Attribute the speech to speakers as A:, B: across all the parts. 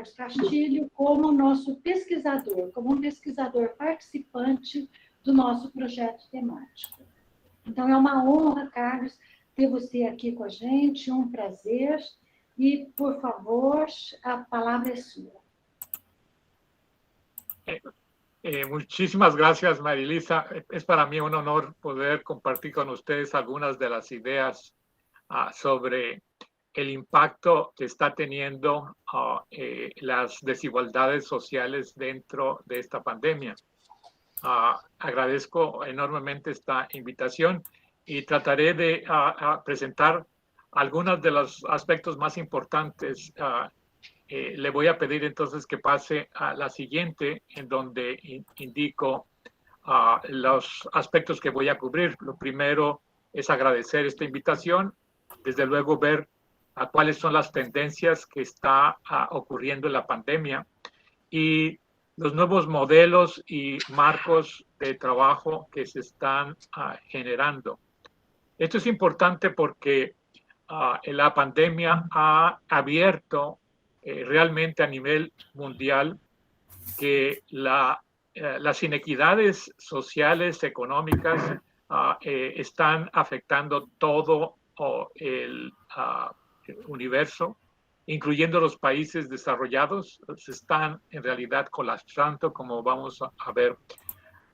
A: Carlos Castilho como nosso pesquisador, como um pesquisador participante do nosso projeto temático. Então, é uma honra, Carlos, ter você aqui com a gente, um prazer. E, por favor, a palavra é sua.
B: Muchísimas gracias, Marilisa. Es para mí un honor poder compartir con ustedes algunas de las ideas sobre el impacto que está teniendo las desigualdades sociales dentro de esta pandemia. Agradezco enormemente esta invitación y trataré de presentar algunos de los aspectos más importantes. Le voy a pedir entonces que pase a la siguiente, en donde indico los aspectos que voy a cubrir. Lo primero es agradecer esta invitación, desde luego ver cuáles son las tendencias que está ocurriendo en la pandemia y los nuevos modelos y marcos de trabajo que se están generando. Esto es importante porque la pandemia ha abierto realmente a nivel mundial que las inequidades sociales, económicas, están afectando todo el universo, incluyendo los países desarrollados, se están en realidad colapsando, como vamos a ver.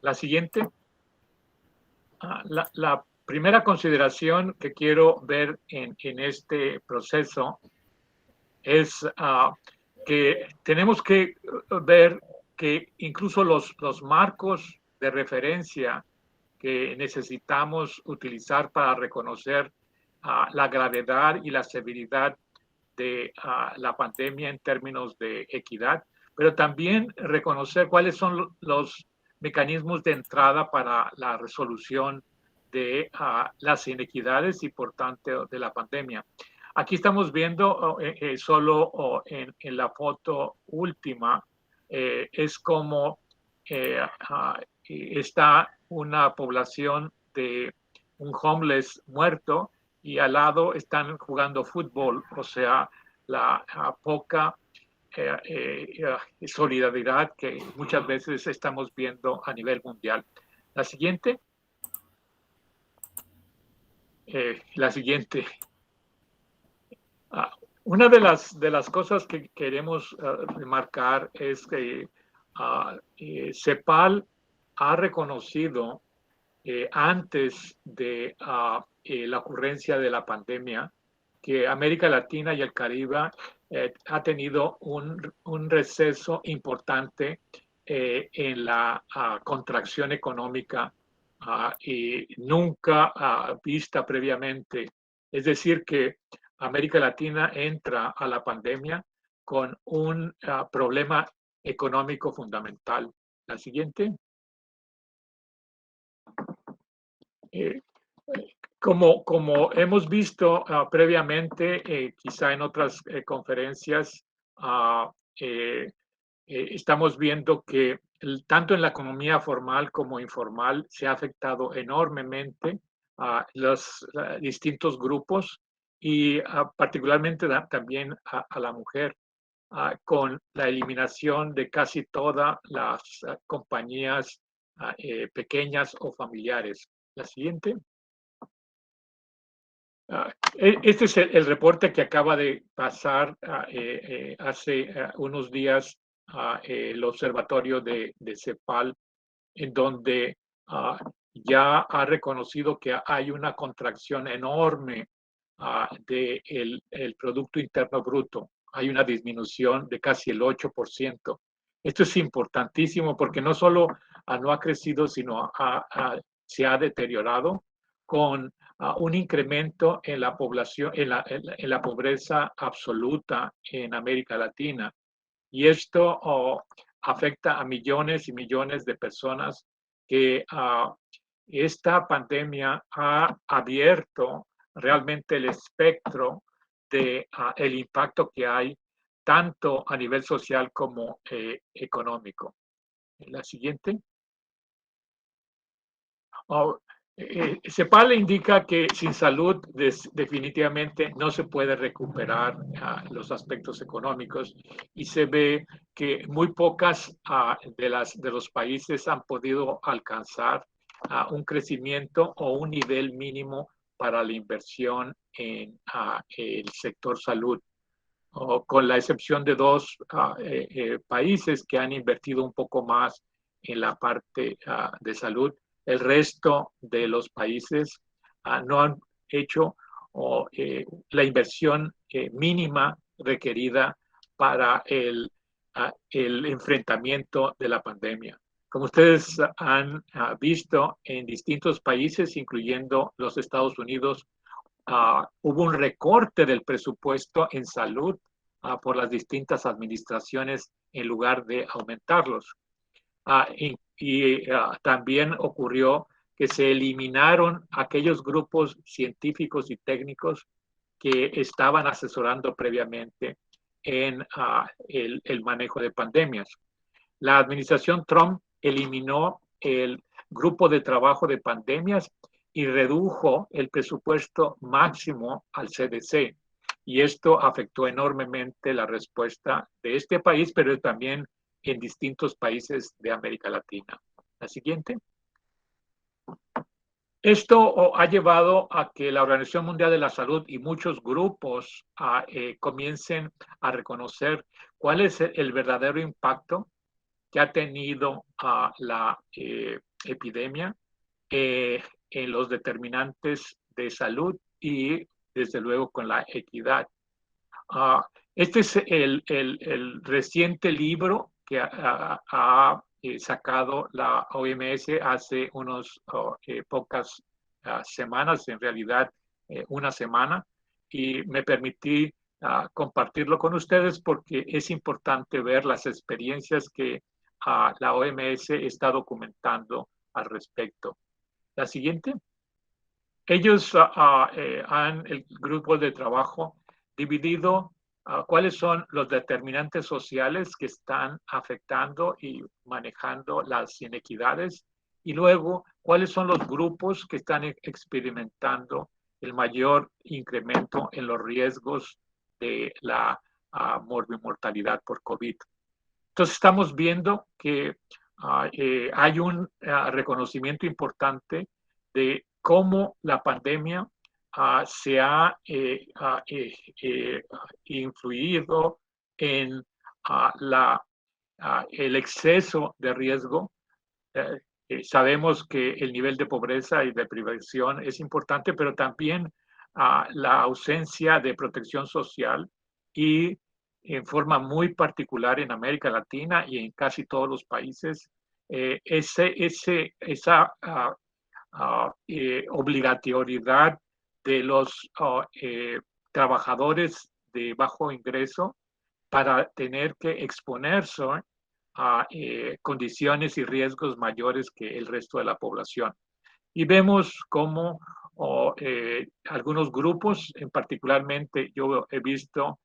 B: La siguiente. La primera consideración que quiero ver en este proceso es que tenemos que ver que incluso los marcos de referencia que necesitamos utilizar para reconocer la gravedad y la severidad de la pandemia en términos de equidad, pero también reconocer cuáles son los mecanismos de entrada para la resolución de las inequidades y, por tanto, de la pandemia. Aquí estamos viendo solo en la foto última, es como está una población de un homeless muerto y al lado están jugando fútbol, o sea, la poca solidaridad que muchas veces estamos viendo a nivel mundial. La siguiente. La siguiente. Una de las cosas que queremos remarcar es que CEPAL ha reconocido antes de la ocurrencia de la pandemia que América Latina y el Caribe ha tenido un receso importante en la contracción económica y nunca vista previamente. Es decir, que América Latina entra a la pandemia con un problema económico fundamental. La siguiente. Como hemos visto previamente, quizá en otras conferencias, estamos viendo que tanto en la economía formal como informal se ha afectado enormemente a los distintos grupos y particularmente también a la mujer, con la eliminación de casi todas las compañías pequeñas o familiares. La siguiente. Este es el reporte que acaba de pasar hace unos días el observatorio de CEPAL, en donde ya ha reconocido que hay una contracción enorme del Producto Interno Bruto. Hay una disminución de casi el 8%. Esto es importantísimo porque no solo no ha crecido, sino se ha deteriorado con un incremento en la población, en la pobreza absoluta en América Latina. Y esto afecta a millones y millones de personas que esta pandemia ha abierto realmente el espectro de el impacto que hay tanto a nivel social como económico. La siguiente. CEPAL indica que sin salud definitivamente no se puede recuperar los aspectos económicos y se ve que muy pocas de los países han podido alcanzar un crecimiento o un nivel mínimo para la inversión en el sector salud, con la excepción de dos países que han invertido un poco más en la parte de salud. El resto de los países no han hecho la inversión mínima requerida para el enfrentamiento de la pandemia. Como ustedes han visto en distintos países, incluyendo los Estados Unidos, hubo un recorte del presupuesto en salud por las distintas administraciones en lugar de aumentarlos. También ocurrió que se eliminaron aquellos grupos científicos y técnicos que estaban asesorando previamente en el manejo de pandemias. La administración Trump eliminó el grupo de trabajo de pandemias y redujo el presupuesto máximo al CDC. Y esto afectó enormemente la respuesta de este país, pero también en distintos países de América Latina. La siguiente. Esto ha llevado a que la Organización Mundial de la Salud y muchos grupos comiencen a reconocer cuál es el verdadero impacto que ha tenido la epidemia en los determinantes de salud y desde luego con la equidad. Este es el reciente libro que ha sacado la OMS hace unas pocas semanas, en realidad una semana, y me permití compartirlo con ustedes porque es importante ver las experiencias que la OMS está documentando al respecto. La siguiente. Ellos han, el grupo de trabajo, dividido cuáles son los determinantes sociales que están afectando y manejando las inequidades y luego cuáles son los grupos que están experimentando el mayor incremento en los riesgos de la morbimortalidad por COVID. Entonces estamos viendo que hay un reconocimiento importante de cómo la pandemia se ha influido en el exceso de riesgo. Sabemos que el nivel de pobreza y de privación es importante, pero también la ausencia de protección social y en forma muy particular en América Latina y en casi todos los países, esa obligatoriedad de los trabajadores de bajo ingreso para tener que exponerse a condiciones y riesgos mayores que el resto de la población. Y vemos cómo algunos grupos, en particularmente yo he visto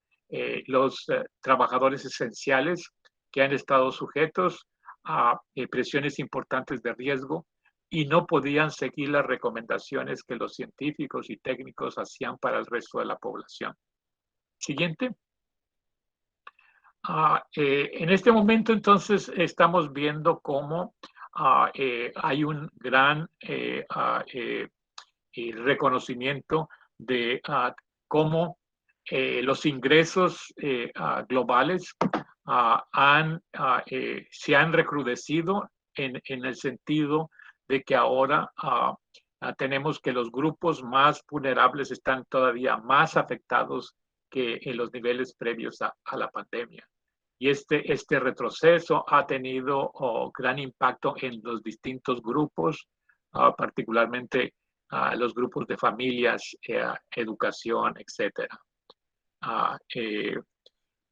B: los trabajadores esenciales que han estado sujetos a presiones importantes de riesgo y no podían seguir las recomendaciones que los científicos y técnicos hacían para el resto de la población. Siguiente. En este momento, entonces, estamos viendo cómo hay un gran reconocimiento de cómo los ingresos globales se han recrudecido en el sentido de que ahora tenemos que los grupos más vulnerables están todavía más afectados que en los niveles previos a la pandemia. Y este retroceso ha tenido gran impacto en los distintos grupos, particularmente los grupos de familias, educación, etc.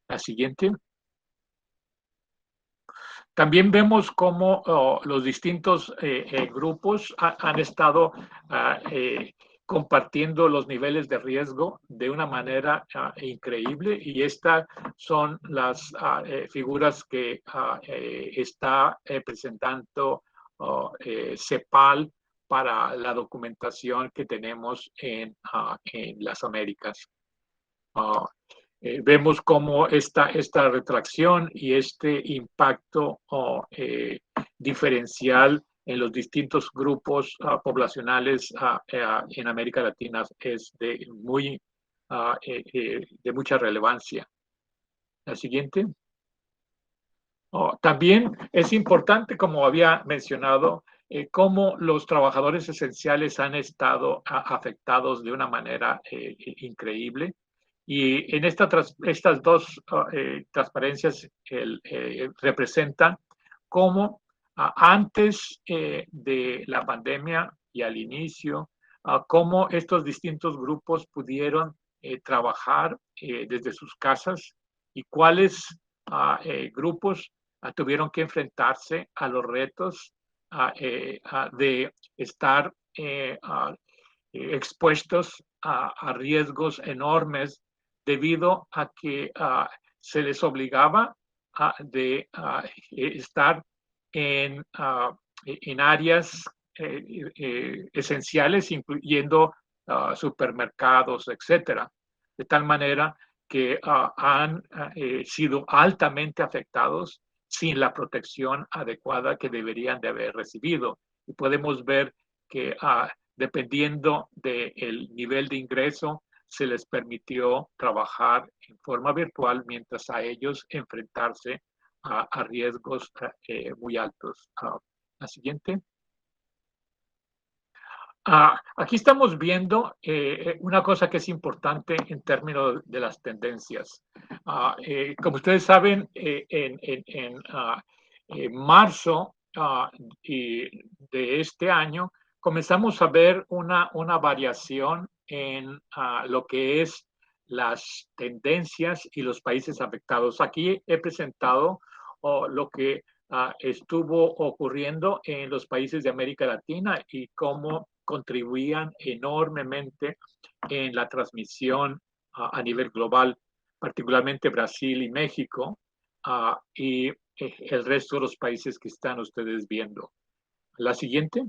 B: La siguiente. También vemos cómo los distintos grupos han estado compartiendo los niveles de riesgo de una manera increíble y estas son las figuras que está presentando CEPAL para la documentación que tenemos en las Américas. Vemos cómo esta retracción y este impacto diferencial en los distintos grupos poblacionales en América Latina es de mucha relevancia. La siguiente. También es importante, como había mencionado, cómo los trabajadores esenciales han estado afectados de una manera increíble. Y en estas dos transparencias representan cómo antes de la pandemia y al inicio, cómo estos distintos grupos pudieron trabajar desde sus casas y cuáles grupos tuvieron que enfrentarse a los retos de estar expuestos a riesgos enormes debido a que se les obligaba de estar en áreas esenciales, incluyendo supermercados, etcétera, de tal manera que han sido altamente afectados sin la protección adecuada que deberían de haber recibido. Y podemos ver que dependiendo del nivel de ingreso, se les permitió trabajar en forma virtual mientras a ellos enfrentarse a riesgos muy altos. La siguiente. Aquí estamos viendo una cosa que es importante en términos de las tendencias. Como ustedes saben, en marzo de este año comenzamos a ver una variación en lo que es las tendencias y los países afectados. Aquí he presentado lo que estuvo ocurriendo en los países de América Latina y cómo contribuían enormemente en la transmisión a nivel global, particularmente Brasil y México, y el resto de los países que están ustedes viendo. La siguiente.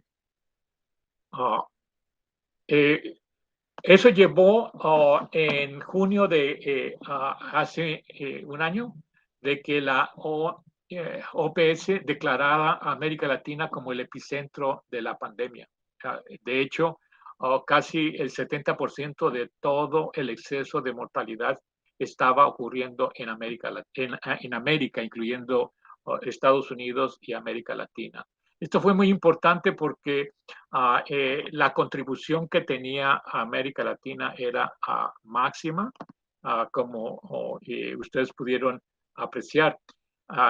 B: Eso llevó en junio de hace un año de que la OPS declarara a América Latina como el epicentro de la pandemia. De hecho, casi el 70% de todo el exceso de mortalidad estaba ocurriendo en América, incluyendo Estados Unidos y América Latina. Esto fue muy importante porque la contribución que tenía América Latina era máxima, como ustedes pudieron apreciar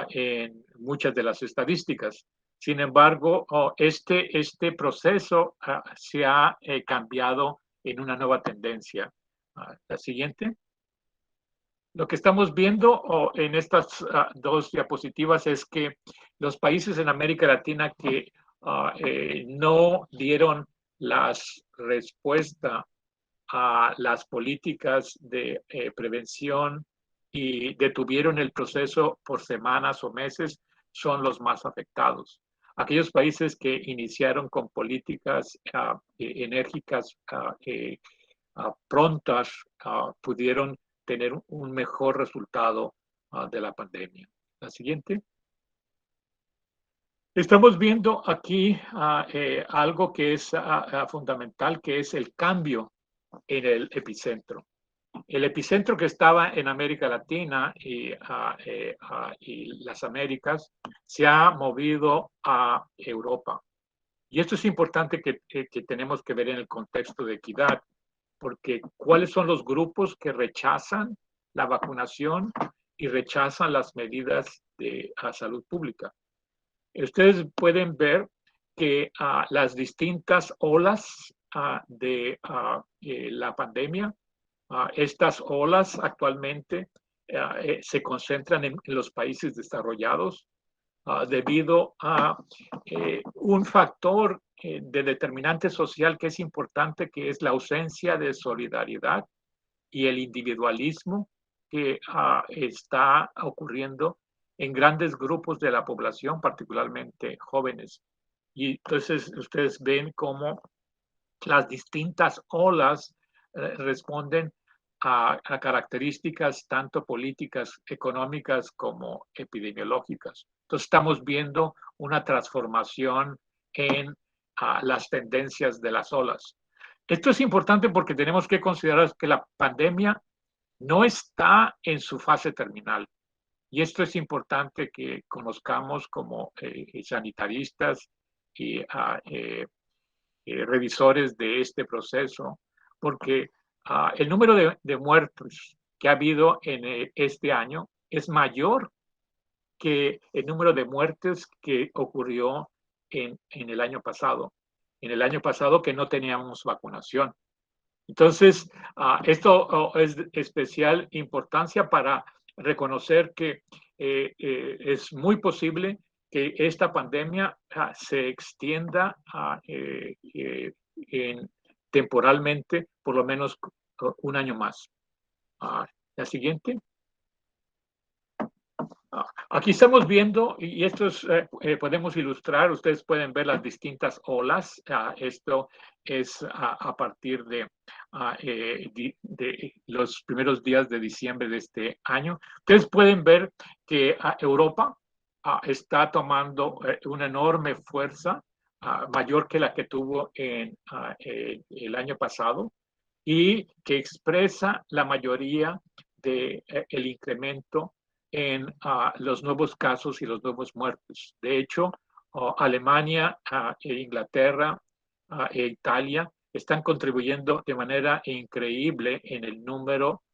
B: en muchas de las estadísticas. Sin embargo, este proceso se ha cambiado en una nueva tendencia. La siguiente. Lo que estamos viendo en estas dos diapositivas es que los países en América Latina que no dieron las respuestas a las políticas de prevención y detuvieron el proceso por semanas o meses son los más afectados. Aquellos países que iniciaron con políticas enérgicas prontas pudieron tener un mejor resultado de la pandemia. La siguiente. Estamos viendo aquí algo que es fundamental, que es el cambio en el epicentro. El epicentro que estaba en América Latina y las Américas se ha movido a Europa. Y esto es importante que tenemos que ver en el contexto de equidad, porque ¿cuáles son los grupos que rechazan la vacunación y rechazan las medidas de salud pública? Ustedes pueden ver que las distintas olas de la pandemia, estas olas actualmente se concentran en los países desarrollados debido a un factor de determinante social que es importante, que es la ausencia de solidaridad y el individualismo que está ocurriendo en grandes grupos de la población, particularmente jóvenes. Y entonces ustedes ven cómo las distintas olas responden a características tanto políticas, económicas como epidemiológicas. Entonces estamos viendo una transformación en las tendencias de las olas. Esto es importante porque tenemos que considerar que la pandemia no está en su fase terminal. Y esto es importante que conozcamos como sanitaristas y revisores de este proceso, porque el número de muertos que ha habido en este año es mayor que el número de muertes que ocurrió en el año pasado. En el año pasado que no teníamos vacunación. Entonces, esto es de especial importancia para reconocer que es muy posible que esta pandemia se extienda temporalmente por lo menos un año más. La siguiente. Aquí estamos viendo, y esto es, podemos ilustrar, ustedes pueden ver las distintas olas. Esto es a partir de los primeros días de diciembre de este año. Ustedes pueden ver que Europa está tomando una enorme fuerza, mayor que la que tuvo en el año pasado, y que expresa la mayoría del incremento en los nuevos casos y los nuevos muertos. De hecho, Alemania, Inglaterra e Italia están contribuyendo de manera increíble en el número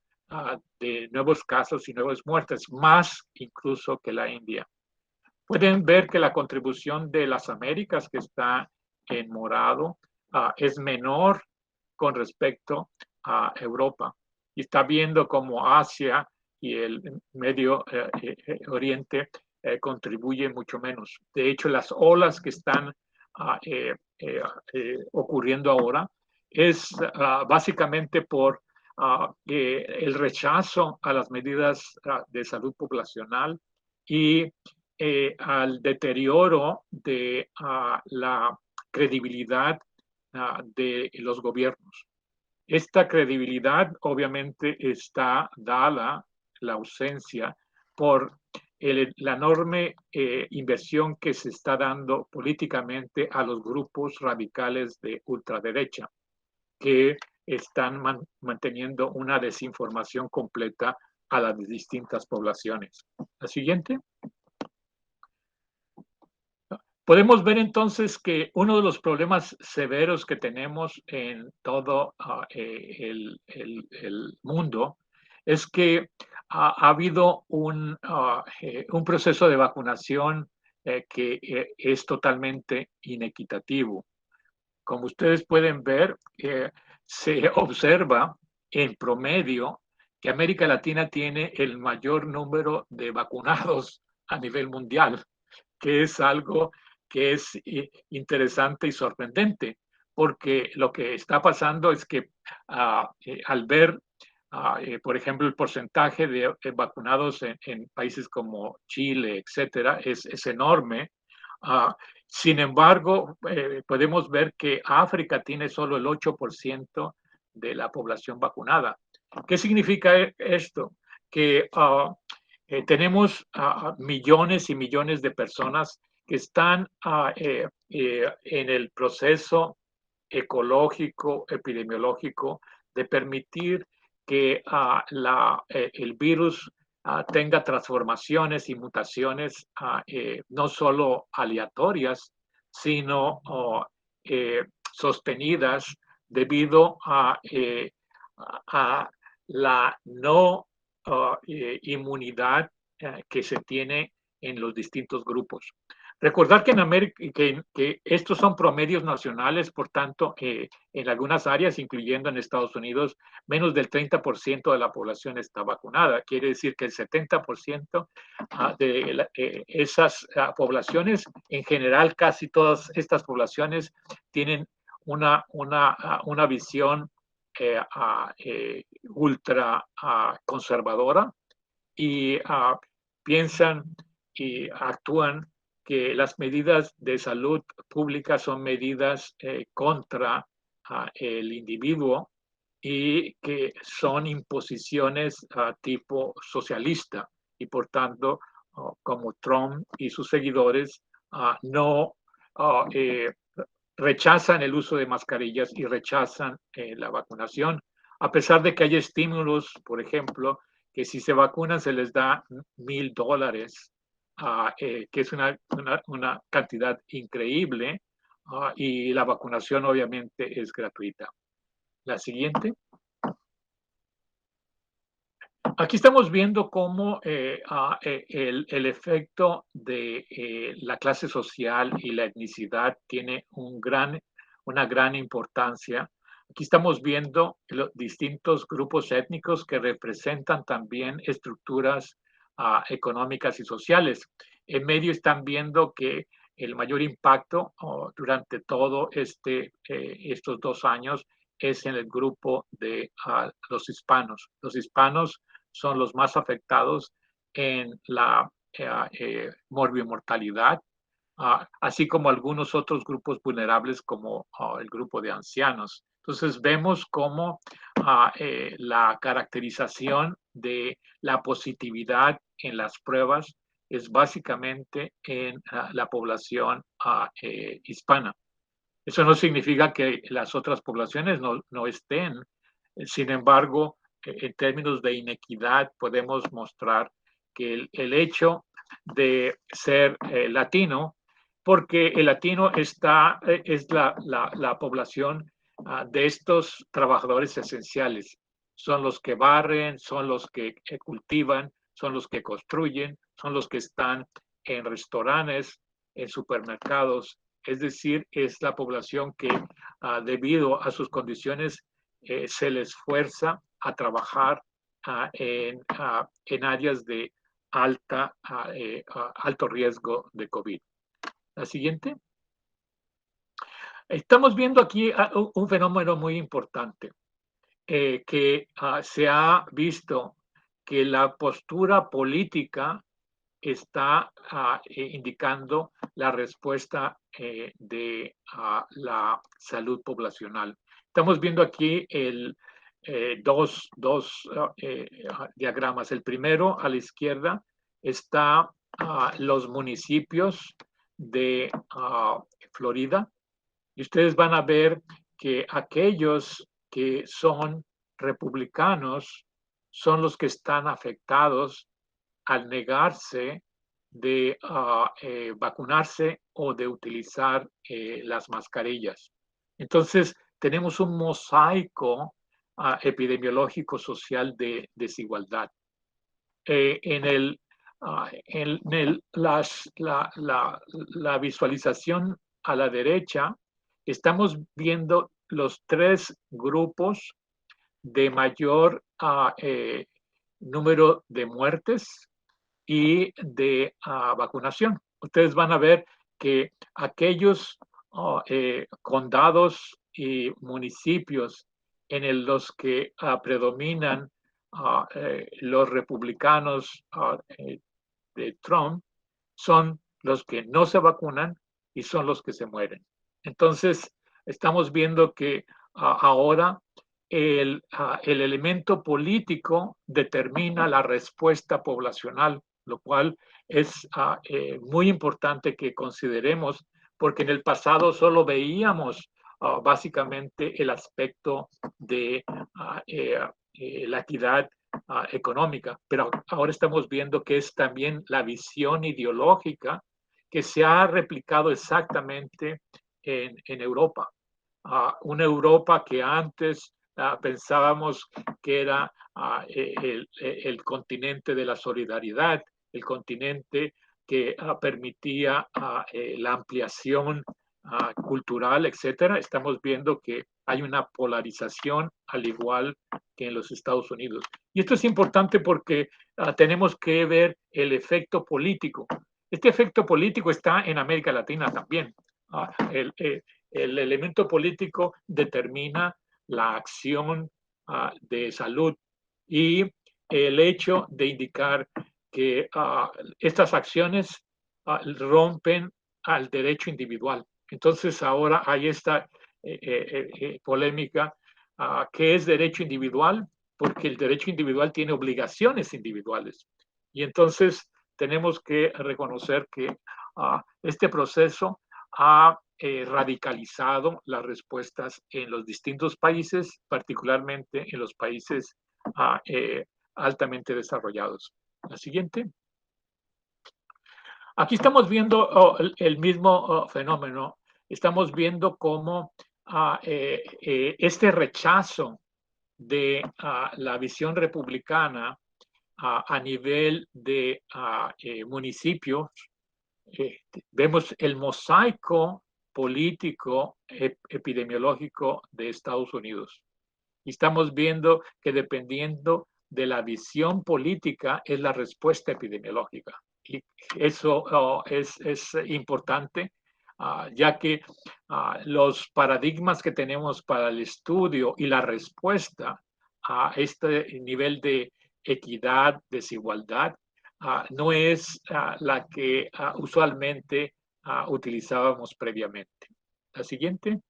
B: de nuevos casos y nuevas muertes, más incluso que la India. Pueden ver que la contribución de las Américas, que está en morado, es menor con respecto a Europa. Y está viendo cómo Asia y el Medio Oriente contribuyen mucho menos. De hecho, las olas que están ocurriendo ahora es básicamente por el rechazo a las medidas de salud poblacional y al deterioro de la credibilidad de los gobiernos. Esta credibilidad obviamente está dada la ausencia por la enorme inversión que se está dando políticamente a los grupos radicales de ultraderecha, que están manteniendo una desinformación completa a las distintas poblaciones. La siguiente. Podemos ver entonces que uno de los problemas severos que tenemos en todo el mundo es que ha habido un proceso de vacunación que es totalmente inequitativo. Como ustedes pueden ver, se observa en promedio que América Latina tiene el mayor número de vacunados a nivel mundial, que es algo que es interesante y sorprendente, porque lo que está pasando es que al ver, por ejemplo, el porcentaje de vacunados en países como Chile, etcétera, es enorme. Sin embargo, podemos ver que África tiene solo el 8% de la población vacunada. ¿Qué significa esto? Que tenemos millones y millones de personas que están en el proceso ecológico, epidemiológico, de permitir que el virus tenga transformaciones y mutaciones no solo aleatorias, sino sostenidas debido a la no inmunidad que se tiene en los distintos grupos. Recordar que en América, que estos son promedios nacionales, por tanto, en algunas áreas, incluyendo en Estados Unidos, menos del 30% de la población está vacunada. Quiere decir que el 70% de esas poblaciones, en general, casi todas estas poblaciones tienen una visión ultra conservadora y piensan y actúan que las medidas de salud pública son medidas contra el individuo y que son imposiciones tipo socialista y por tanto, como Trump y sus seguidores no rechazan el uso de mascarillas y rechazan la vacunación, a pesar de que hay estímulos, por ejemplo, que si se vacunan se les da $1,000, que es una cantidad increíble, y la vacunación obviamente es gratuita. La siguiente. Aquí estamos viendo cómo el efecto de la clase social y la etnicidad tiene una gran importancia. Aquí estamos viendo los distintos grupos étnicos que representan también estructuras económicas y sociales. En medio están viendo que el mayor impacto durante todo estos 2 años es en el grupo de los hispanos. Los hispanos son los más afectados en la morbimortalidad, así como algunos otros grupos vulnerables como el grupo de ancianos. Entonces vemos cómo la caracterización de la positividad en las pruebas es básicamente en la población hispana. Eso no significa que las otras poblaciones no estén. Sin embargo, en términos de inequidad, podemos mostrar que el hecho de ser latino, porque el latino es la población de estos trabajadores esenciales. Son los que barren, son los que cultivan, son los que construyen, son los que están en restaurantes, en supermercados. Es decir, es la población que debido a sus condiciones se les fuerza a trabajar en áreas de alto riesgo de COVID. La siguiente. Estamos viendo aquí un fenómeno muy importante, que se ha visto que la postura política está indicando la respuesta de la salud poblacional. Estamos viendo aquí dos diagramas. El primero, a la izquierda, está los municipios de Florida, y ustedes van a ver que aquellos que son republicanos son los que están afectados al negarse de vacunarse o de utilizar las mascarillas. Entonces, tenemos un mosaico epidemiológico social de desigualdad. La visualización a la derecha, estamos viendo los 3 grupos de mayor número de muertes y de vacunación. Ustedes van a ver que aquellos condados y municipios en los que predominan los republicanos de Trump son los que no se vacunan y son los que se mueren. Entonces, estamos viendo que ahora el elemento político determina la respuesta poblacional, lo cual es muy importante que consideremos, porque en el pasado solo veíamos básicamente el aspecto de la equidad económica, pero ahora estamos viendo que es también la visión ideológica que se ha replicado exactamente en Europa. Una Europa que antes pensábamos que era el continente de la solidaridad, el continente que permitía la ampliación cultural, etcétera. Estamos viendo que hay una polarización al igual que en los Estados Unidos. Y esto es importante porque tenemos que ver el efecto político. Este efecto político está en América Latina también. El elemento político determina la acción de salud y el hecho de indicar que estas acciones rompen al derecho individual. Entonces ahora hay esta polémica, ¿qué es derecho individual? Porque el derecho individual tiene obligaciones individuales. Y entonces tenemos que reconocer que este proceso ha radicalizado las respuestas en los distintos países, particularmente en los países altamente desarrollados. La siguiente. Aquí estamos viendo el mismo fenómeno. Estamos viendo cómo este rechazo de la visión republicana a nivel de municipios, vemos el mosaico político epidemiológico de Estados Unidos. Y estamos viendo que dependiendo de la visión política es la respuesta epidemiológica. Y eso es importante, ya que los paradigmas que tenemos para el estudio y la respuesta a este nivel de equidad, desigualdad, no es la que usualmente utilizábamos previamente. La siguiente.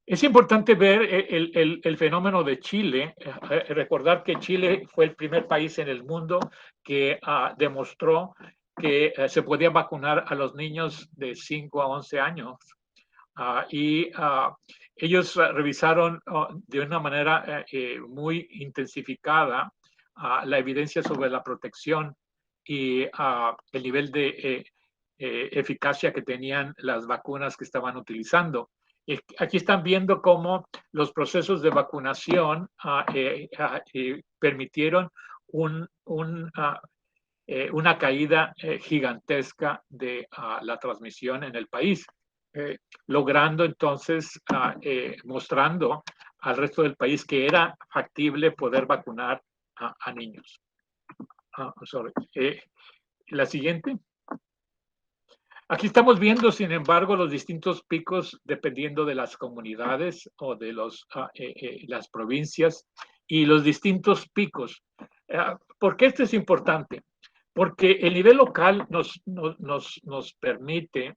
B: Es importante ver el fenómeno de Chile, recordar que Chile fue el primer país en el mundo que demostró que se podía vacunar a los niños de 5 a 11 años. Y ellos revisaron de una manera muy intensificada la evidencia sobre la protección y el nivel de eficacia que tenían las vacunas que estaban utilizando. Aquí están viendo cómo los procesos de vacunación permitieron una caída gigantesca de la transmisión en el país, logrando entonces, mostrando al resto del país que era factible poder vacunar a niños. La siguiente. Aquí estamos viendo, sin embargo, los distintos picos dependiendo de las comunidades o de las provincias y los distintos picos. ¿Por qué esto es importante? Porque el nivel local nos permite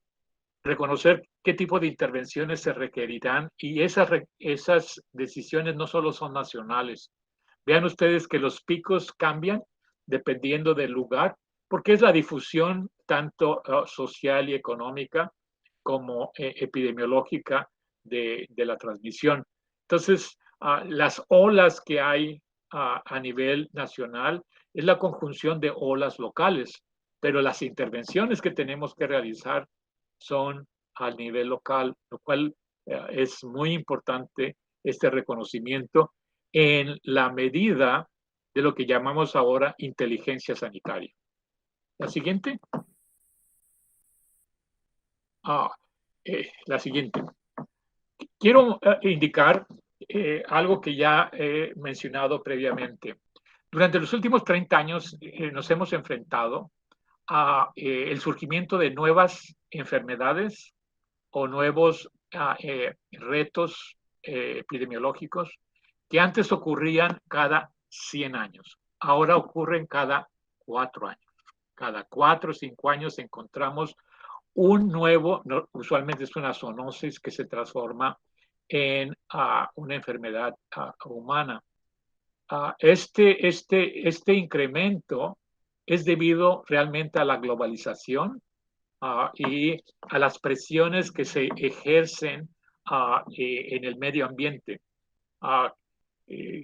B: reconocer qué tipo de intervenciones se requerirán y esas decisiones no solo son nacionales. Vean ustedes que los picos cambian dependiendo del lugar, porque es la difusión tanto social y económica como epidemiológica de la transmisión. Entonces, las olas que hay a nivel nacional es la conjunción de olas locales, pero las intervenciones que tenemos que realizar son al nivel local, lo cual es muy importante este reconocimiento en la medida de lo que llamamos ahora inteligencia sanitaria. La siguiente. La siguiente. Quiero indicar algo que ya he mencionado previamente. Durante los últimos 30 años nos hemos enfrentado a el surgimiento de nuevas enfermedades o nuevos retos epidemiológicos que antes ocurrían cada 100 años. Ahora ocurren cada 4 años. Cada 4 o 5 años encontramos un nuevo, usualmente es una zoonosis que se transforma en una enfermedad humana. Este incremento es debido realmente a la globalización y a las presiones que se ejercen en el medio ambiente.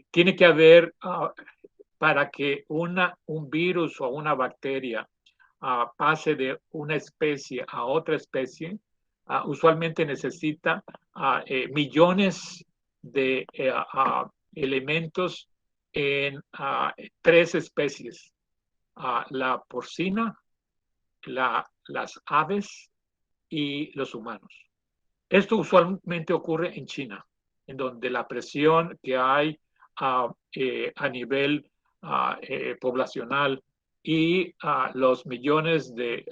B: Tiene que haber, para que un virus o una bacteria pase de una especie a otra especie, usualmente necesita millones de elementos en 3 especies: la porcina, las aves y los humanos. Esto usualmente ocurre en China, en donde la presión que hay a nivel poblacional y los millones de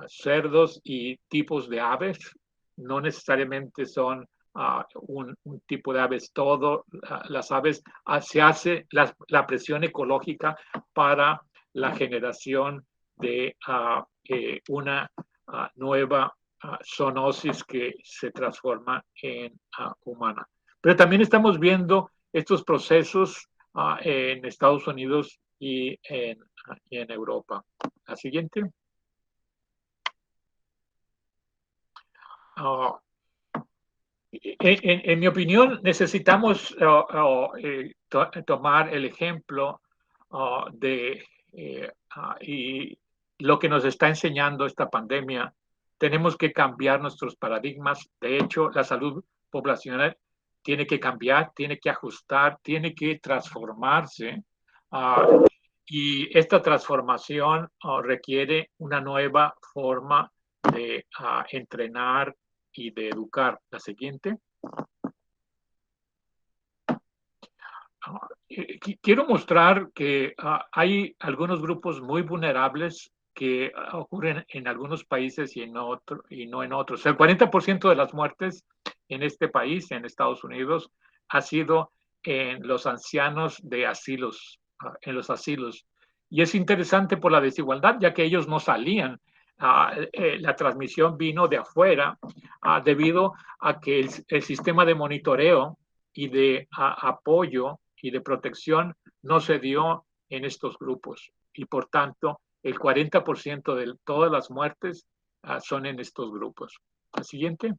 B: cerdos y tipos de aves no necesariamente son un tipo de aves todo. Las aves, se hace la presión ecológica para la generación de una nueva zoonosis que se transforma en humana. Pero también estamos viendo estos procesos en Estados Unidos y en Europa. La siguiente. En mi opinión, necesitamos tomar el ejemplo de y lo que nos está enseñando esta pandemia. Tenemos que cambiar nuestros paradigmas. De hecho, la salud poblacional tiene que cambiar, tiene que ajustar, tiene que transformarse. Y esta transformación requiere una nueva forma de entrenar y de educar. La siguiente. Quiero mostrar que hay algunos grupos muy vulnerables que ocurren en algunos países y no en otros. El 40% de las muertes en este país, en Estados Unidos, ha sido en los ancianos de asilos, en los asilos. Y es interesante por la desigualdad, ya que ellos no salían. La transmisión vino de afuera debido a que el sistema de monitoreo y de apoyo y de protección no se dio en estos grupos. Y por tanto, el 40% de todas las muertes son en estos grupos. La siguiente.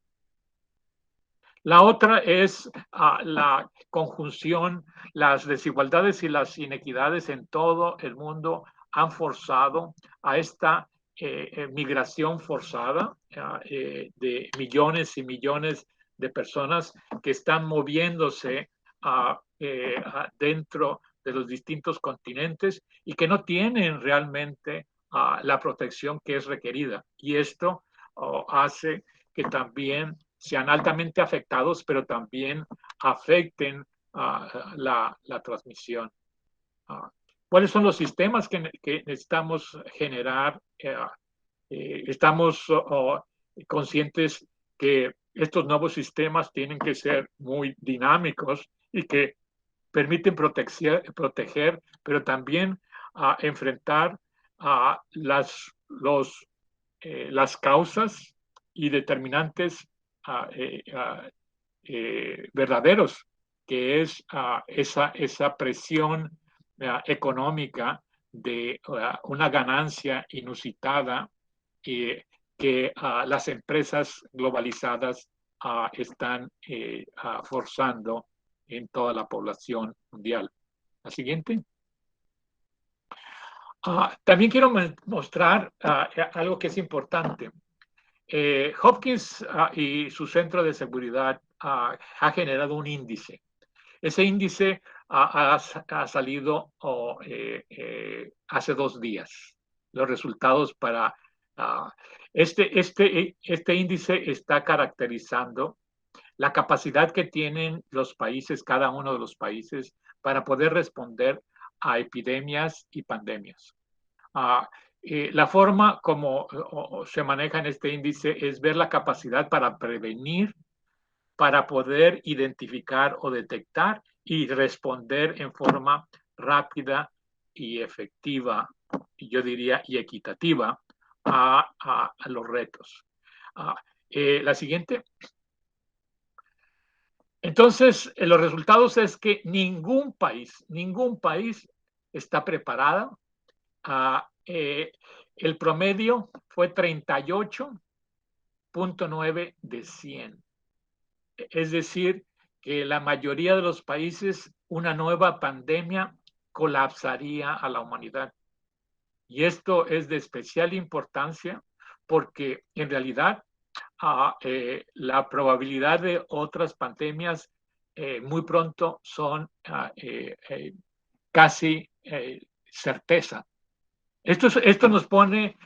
B: La otra es la conjunción, las desigualdades y las inequidades en todo el mundo han forzado a esta migración forzada de millones y millones de personas que están moviéndose dentro de los distintos continentes y que no tienen realmente la protección que es requerida. Y esto hace que también sean altamente afectados, pero también afecten la transmisión. ¿Cuáles son los sistemas que necesitamos generar? Estamos conscientes que estos nuevos sistemas tienen que ser muy dinámicos y que permiten proteger, pero también enfrentar las causas y determinantes verdaderos, que es esa presión económica de una ganancia inusitada que las empresas globalizadas están forzando en toda la población mundial. La siguiente. También quiero mostrar algo que es importante. Hopkins y su centro de seguridad ha generado un índice. Ese índice ha salido hace 2 días. Los resultados para este índice está caracterizando la capacidad que tienen los países, cada uno de los países, para poder responder a epidemias y pandemias. La forma como se maneja en este índice es ver la capacidad para prevenir, para poder identificar o detectar y responder en forma rápida y efectiva, y yo diría, y equitativa a los retos. La siguiente. Entonces, los resultados es que ningún país está preparado. El promedio fue 38.9 de 100. Es decir, que la mayoría de los países, una nueva pandemia colapsaría a la humanidad. Y esto es de especial importancia porque en realidad la probabilidad de otras pandemias muy pronto son casi certeza. Esto nos pone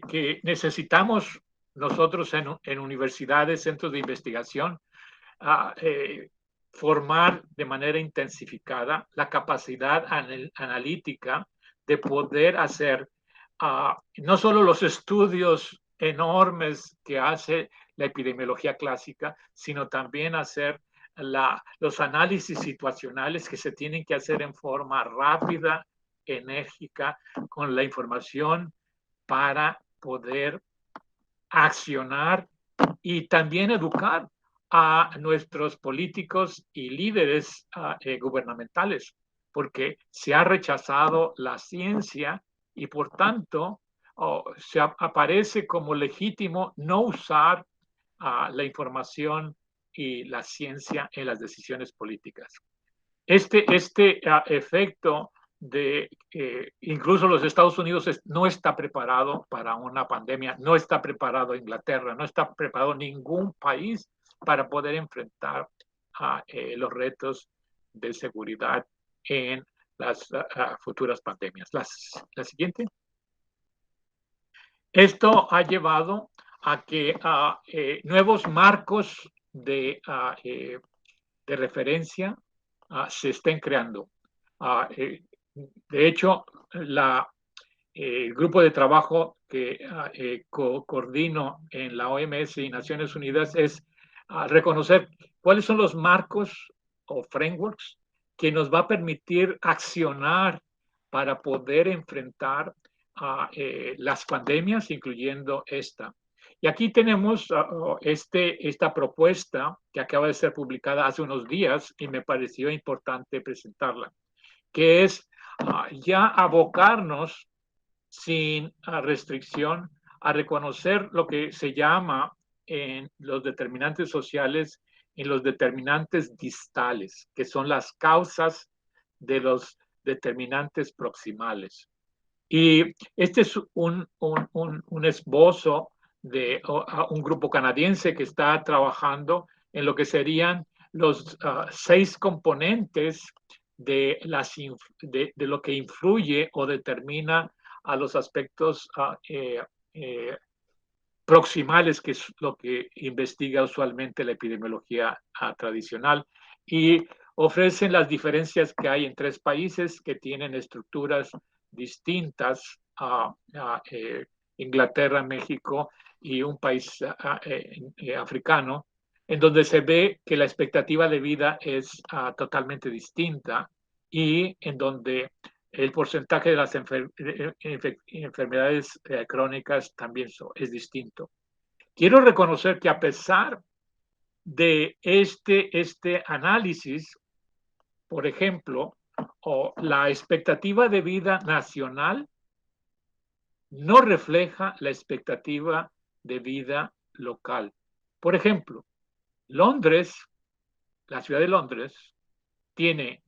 B: que necesitamos nosotros en universidades, centros de investigación, formar de manera intensificada la capacidad analítica de poder hacer no solo los estudios enormes que hace la epidemiología clásica, sino también hacer los análisis situacionales que se tienen que hacer en forma rápida enérgica con la información para poder accionar y también educar a nuestros políticos y líderes gubernamentales, porque se ha rechazado la ciencia y por tanto se aparece como legítimo no usar la información y la ciencia en las decisiones políticas. Este efecto de incluso los Estados Unidos no está preparado para una pandemia, no está preparado Inglaterra, no está preparado ningún país para poder enfrentar los retos de seguridad en las futuras pandemias. La siguiente. Esto ha llevado a que nuevos marcos de referencia se estén creando. De hecho, el grupo de trabajo que coordino en la OMS y Naciones Unidas es reconocer cuáles son los marcos o frameworks que nos va a permitir accionar para poder enfrentar las pandemias, incluyendo esta. Y aquí tenemos esta propuesta que acaba de ser publicada hace unos días y me pareció importante presentarla, que es ya abocarnos sin restricción a reconocer lo que se llama en los determinantes sociales, en los determinantes distales, que son las causas de los determinantes proximales. Y este es un esbozo de un grupo canadiense que está trabajando en lo que serían los 6 componentes de lo que influye o determina a los aspectos proximales, que es lo que investiga usualmente la epidemiología tradicional, y ofrecen las diferencias que hay en 3 países que tienen estructuras distintas a Inglaterra, México y un país africano, en donde se ve que la expectativa de vida es totalmente distinta y en donde el porcentaje de las enfermedades crónicas también es distinto. Quiero reconocer que a pesar de este análisis, por ejemplo, la expectativa de vida nacional no refleja la expectativa de vida local. Por ejemplo, Londres, la ciudad de Londres, tiene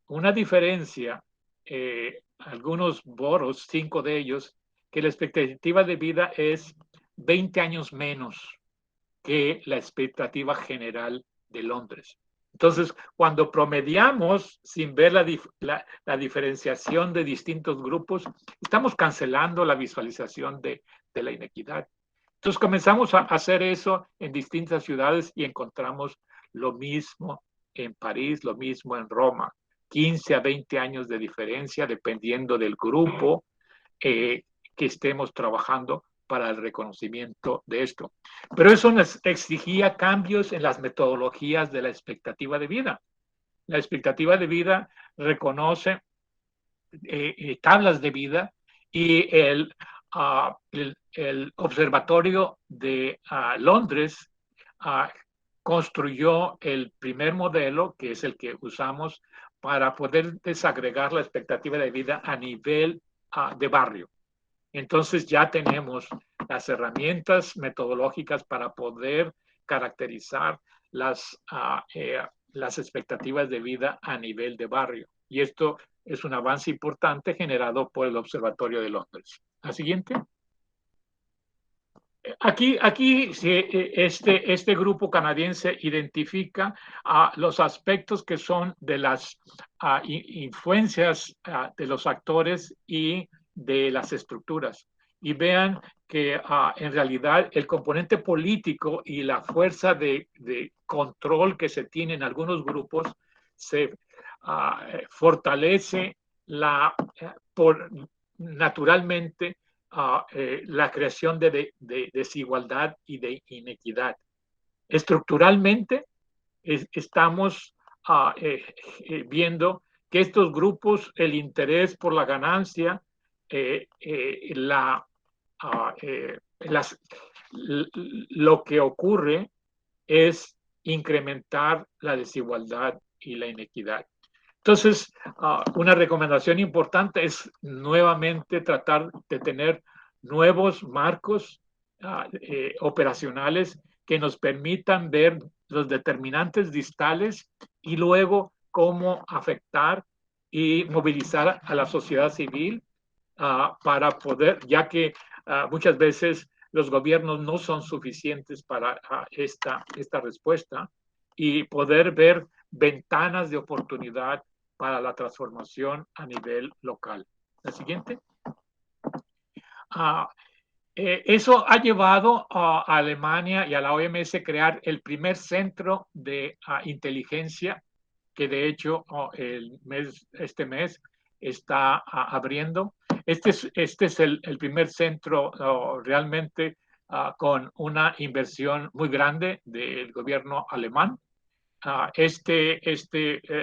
B: una diferencia, algunos boroughs, 5 de ellos, que la expectativa de vida es 20 años menos que la expectativa general de Londres. Entonces, cuando promediamos sin ver la diferenciación de distintos grupos, estamos cancelando la visualización de la inequidad. Entonces, comenzamos a hacer eso en distintas ciudades y encontramos lo mismo en París, lo mismo en Roma. 15 a 20 años de diferencia dependiendo del grupo que estemos trabajando para el reconocimiento de esto. Pero eso nos exigía cambios en las metodologías de la expectativa de vida. La expectativa de vida reconoce tablas de vida y el Observatorio de Londres construyó el primer modelo, que es el que usamos para poder desagregar la expectativa de vida a nivel de barrio. Entonces ya tenemos las herramientas metodológicas para poder caracterizar las expectativas de vida a nivel de barrio. Y esto es un avance importante generado por el Observatorio de Londres. La siguiente. Aquí este grupo canadiense identifica los aspectos que son de las influencias de los actores y de las estructuras. Y vean que en realidad el componente político y la fuerza de control que se tiene en algunos grupos se fortalece naturalmente la creación de desigualdad y de inequidad. Estructuralmente estamos viendo que estos grupos, el interés por la ganancia, lo que ocurre es incrementar la desigualdad y la inequidad. Entonces, una recomendación importante es nuevamente tratar de tener nuevos marcos operacionales que nos permitan ver los determinantes distales y luego cómo afectar y movilizar a la sociedad civil para poder, ya que muchas veces los gobiernos no son suficientes para esta respuesta, y poder ver ventanas de oportunidad para la transformación a nivel local. La siguiente. Eso ha llevado a Alemania y a la OMS a crear el primer centro de inteligencia, que de hecho este mes está abriendo. Este es el primer centro realmente con una inversión muy grande del gobierno alemán. Este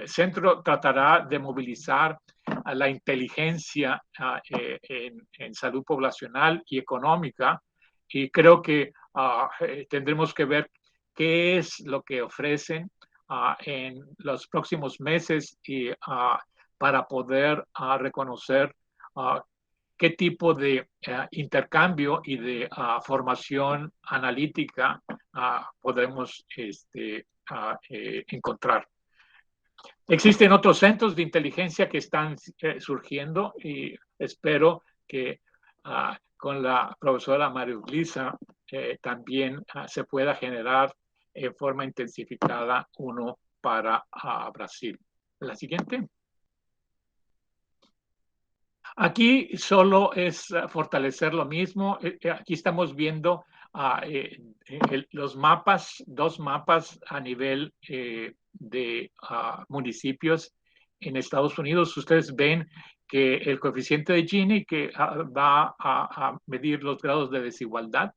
B: centro tratará de movilizar a la inteligencia en salud poblacional y económica, y creo que tendremos que ver qué es lo que ofrecen en los próximos meses y para poder reconocer qué tipo de intercambio y de formación analítica podemos encontrar. Existen otros centros de inteligencia que están surgiendo, y espero que con la profesora María Uglisa también se pueda generar en forma intensificada uno para Brasil. La siguiente. Aquí solo es fortalecer lo mismo. Aquí estamos viendo los mapas, 2 mapas a nivel de municipios en Estados Unidos. Ustedes ven que el coeficiente de Gini, que va a medir los grados de desigualdad,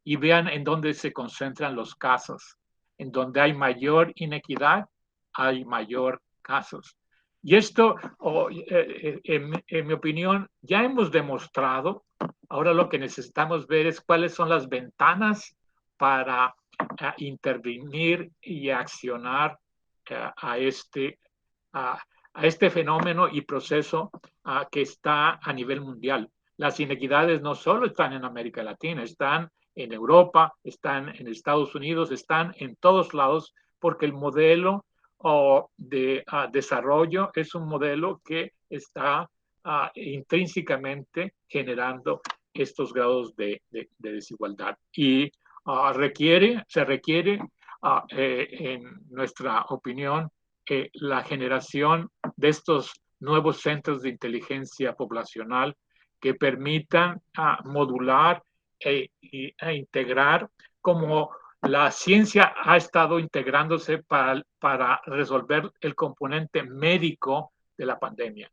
B: y vean en dónde se concentran los casos. En donde hay mayor inequidad, hay mayor casos. Y esto, en mi opinión, ya hemos demostrado. Ahora lo que necesitamos ver es cuáles son las ventanas para intervenir y accionar a este fenómeno y proceso que está a nivel mundial. Las inequidades no solo están en América Latina, están en Europa, están en Estados Unidos, están en todos lados, porque el modelo de desarrollo es un modelo que está intrínsecamente generando estos grados de desigualdad, y se requiere en nuestra opinión la generación de estos nuevos centros de inteligencia poblacional que permitan modular e integrar, como la ciencia ha estado integrándose para resolver el componente médico de la pandemia.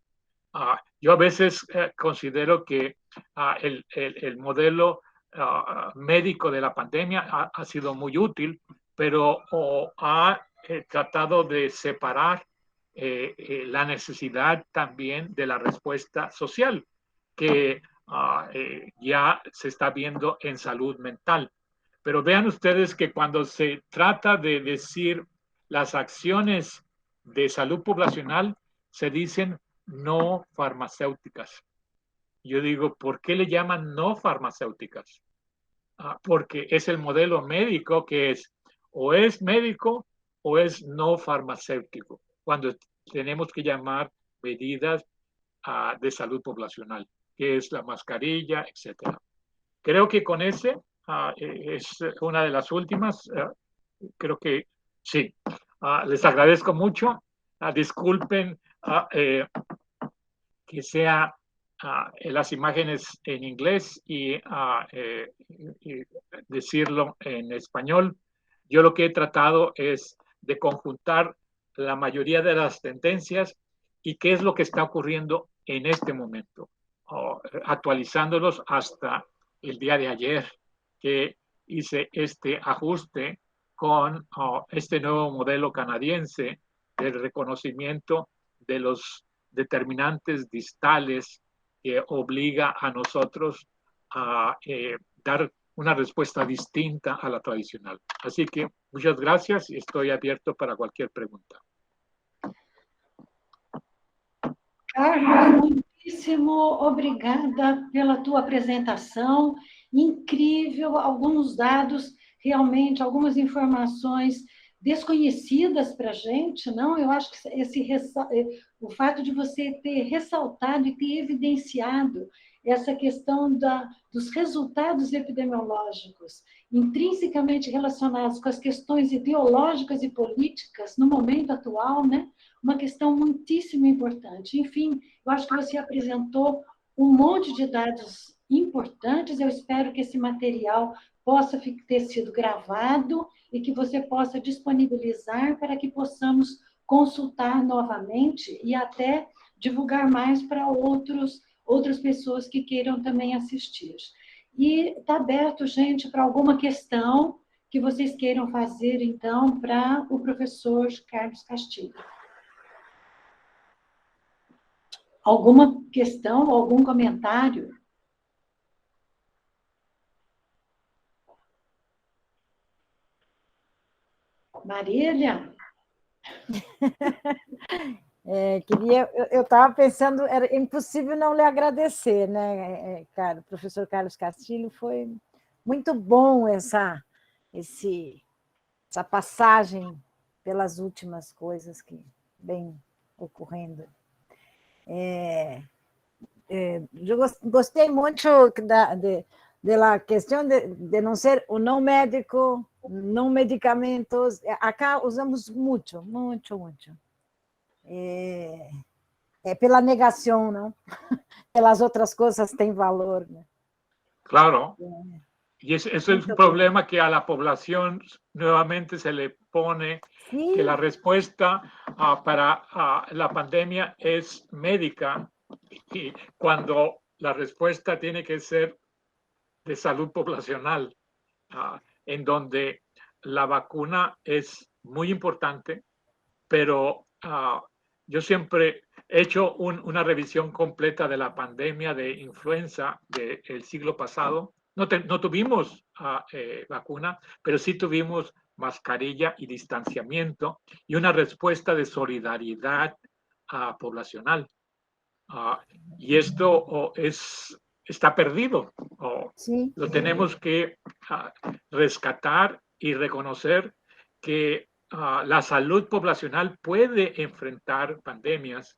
B: Yo a veces considero que el modelo médico de la pandemia ha sido muy útil, pero ha tratado de separar la necesidad también de la respuesta social, que ya se está viendo en salud mental. Pero vean ustedes que cuando se trata de decir las acciones de salud poblacional, se dicen no farmacéuticas. Yo digo, ¿por qué le llaman no farmacéuticas? Porque es el modelo médico que o es médico o es no farmacéutico, cuando tenemos que llamar medidas de salud poblacional, que es la mascarilla, etcétera. Creo que con ese es una de las últimas. Creo que sí. Les agradezco mucho. Disculpen que sea las imágenes en inglés y decirlo en español. Yo lo que he tratado es de conjuntar la mayoría de las tendencias y qué es lo que está ocurriendo en este momento, actualizándolos hasta el día de ayer, que hice este ajuste con este nuevo modelo canadiense del reconocimiento de los determinantes distales que obliga a nosotros a dar una respuesta distinta a la tradicional. Así que muchas gracias y estoy abierto para cualquier pregunta.
A: Carlos, muitíssimo obrigada pela tua apresentação, incrível, alguns dados, realmente, algumas informações desconhecidas para a gente, não? Eu acho que o fato de você ter ressaltado e ter evidenciado essa questão dos resultados epidemiológicos intrinsecamente relacionados com as questões ideológicas e políticas no momento atual, né? Uma questão muitíssimo importante. Enfim, eu acho que você apresentou um monte de dados importantes. Eu espero que esse material possa ter sido gravado e que você possa disponibilizar para que possamos consultar novamente e até divulgar mais para outras pessoas que queiram também assistir. E está aberto, gente, para alguma questão que vocês queiram fazer, então, para o professor Carlos Castilho. Alguma questão, algum comentário? Marília?
C: Eu estava pensando, era impossível não lhe agradecer, né, cara? O professor Carlos Castilho, foi muito bom essa passagem pelas últimas coisas que vêm ocorrendo. Eu gostei muito da questão de não ser o não médico, não medicamentos. Acá usamos muito. Pela negação, não? Pelas outras coisas tem valor, né?
B: Claro. Y eso es un problema que a la población nuevamente se le pone, sí, que la respuesta para la pandemia es médica, y cuando la respuesta tiene que ser de salud poblacional, en donde la vacuna es muy importante, pero yo siempre he hecho una revisión completa de la pandemia de influenza del siglo pasado. No tuvimos vacuna, pero sí tuvimos mascarilla y distanciamiento y una respuesta de solidaridad poblacional. Y esto está perdido. Sí. Lo tenemos que rescatar y reconocer que la salud poblacional puede enfrentar pandemias,